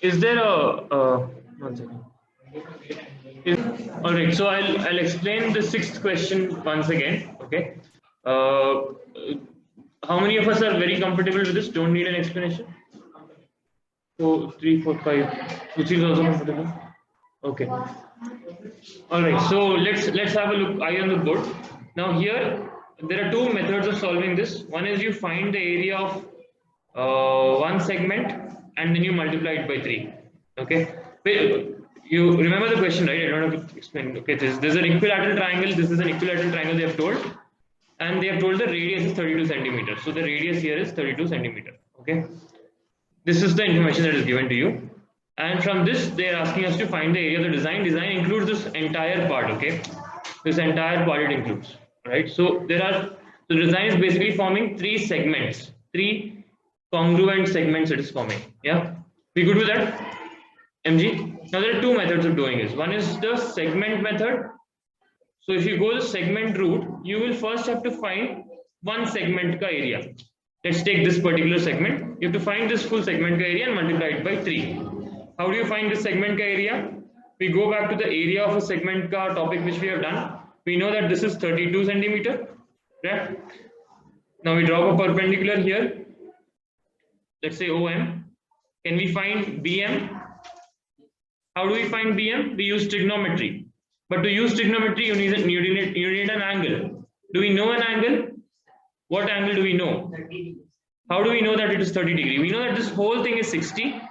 Is there a one second. All right, so I'll explain the sixth question once again. Okay, uh, how many of us are very comfortable with this? Don't need an explanation. 2, 3, 4, 5. Which is also comfortable. Okay. All right. So let's have a look. Eye on the board. Now here there are two methods of solving this. One is you find the area of one segment and then you multiply it by 3. Okay. You remember the question, right? I don't have to explain. Okay. There's an equilateral triangle. This is an equilateral triangle they have told, and they have told the radius is 32 centimeters. So the radius here is 32 centimeters. Okay. This is the information that is given to you. And from this, they are asking us to find the area of the design. Design includes this entire part, okay? This entire part it includes, right? So the design is basically forming 3 segments, 3 congruent segments it is forming. Yeah, we good with that, MG? Now there are 2 methods of doing this. One is the segment method. So if you go the segment route, you will first have to find one segment ka area. Let's take this particular segment. You have to find this full segment ka area and multiply it by 3. How do you find this segment ka area? We go back to the area of a segment ka topic which we have done. We know that this is 32 centimeter. Right? Now we draw a perpendicular here. Let's say OM. Can we find BM? How do we find BM? We use trigonometry. But to use trigonometry, you need an angle. Do we know an angle? What angle do we know? How do we know that it is 30 degree? We know that this whole thing is 60.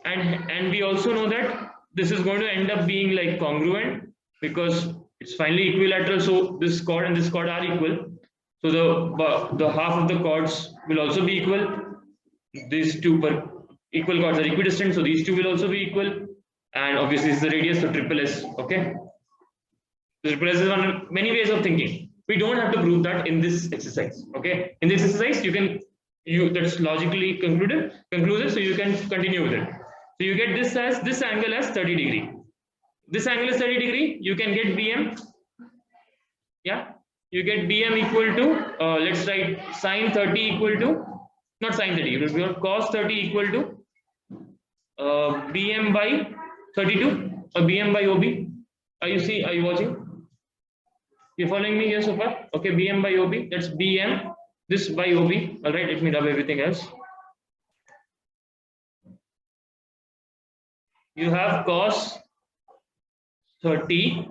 And we also know that this is going to end up being like congruent because it's finally equilateral. So this chord and this chord are equal. So the half of the chords will also be equal. These two equal chords are equidistant, so these two will also be equal. And obviously this is the radius, so triple S. Okay. So triple S is one of many ways of thinking. We don't have to prove that in this exercise. Okay. In this exercise, that's logically conclusive, so you can continue with it. So you get this angle as 30 degree. This angle is 30 degree. You can get BM. Yeah, you get BM equal to let's write sine 30 equal to, not sine 30. It will be cos 30 equal to BM by 32 or BM by OB. Are you watching? You're following me here so far? Okay, BM by OB. That's BM. This by OB. All right. Let me rub everything else. You have cos 30.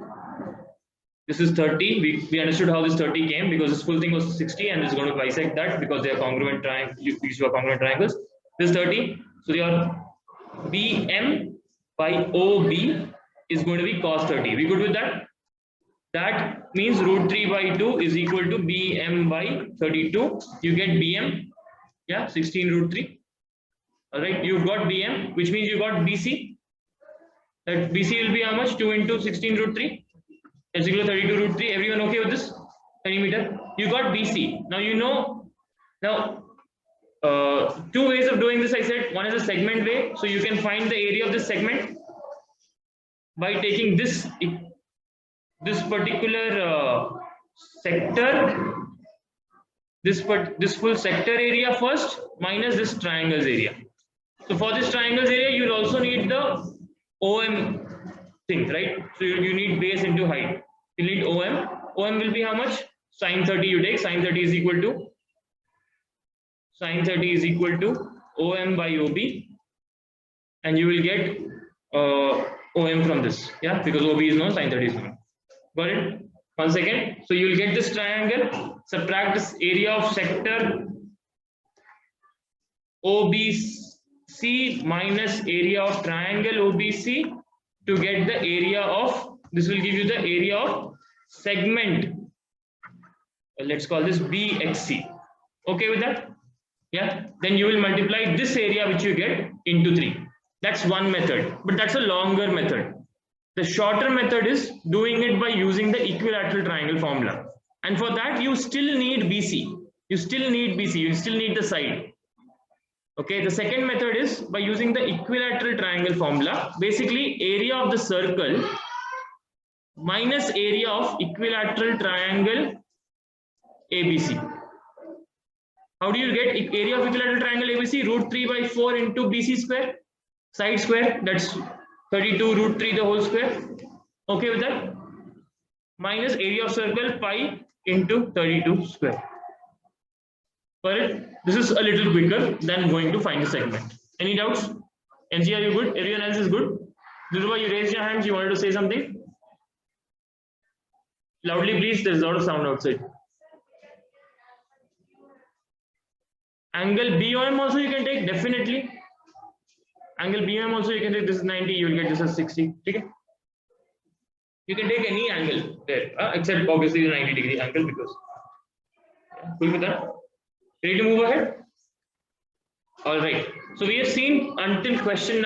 This is 30. We understood how this 30 came because this full thing was 60 and it's going to bisect that because they are congruent triangles. These two are congruent triangles. This 30. So your BM by OB is going to be cos 30. We good with that? That means root 3 by 2 is equal to BM by 32. You get BM. Yeah, 16 root 3. All right. You've got BM, which means you got BC. That BC will be how much? 2 into 16 root 3. That's equal to 32 root 3. Everyone okay with this? Centimeter. You got BC. Now you know. Now, 2 ways of doing this. I said one is a segment way. So you can find the area of this segment by taking this particular sector, this full sector area first minus this triangle's area. So for this triangle's area, you'll also need the OM thing, right? So you need base into height. You need OM. OM will be how much? Sine 30 you take. Sine 30 is equal to OM by OB. And you will get OM from this. Yeah, because OB is known, sine 30 is known. Got it? 1 second. So you will get this triangle. Subtract this area of sector OBC minus area of triangle OBC to get the area of, this will give you the area of segment. Let's call this BXC. Okay with that? Yeah. Then you will multiply this area which you get into 3. That's one method, but that's a longer method. The shorter method is doing it by using the equilateral triangle formula. And for that, you still need BC. You still need the side. Okay, the second method is by using the equilateral triangle formula. Basically, area of the circle minus area of equilateral triangle ABC. How do you get area of equilateral triangle ABC? Root 3 by 4 into BC square. Side square, that's 32 root 3 the whole square. Okay with that? Minus area of circle pi into 32 square. Correct? This is a little quicker than going to find the segment. Any doubts? NG, are you good? Everyone else is good? Dhruva, you raised your hands. You wanted to say something? Loudly, please. There's a lot of sound outside. Angle BOM also you can take, definitely. Angle BOM also you can take. This is 90. You will get this as 60. Okay? You can take any angle there, except obviously the 90-degree angle because. Yeah, cool with that? Ready to move ahead? All right. So we have seen until question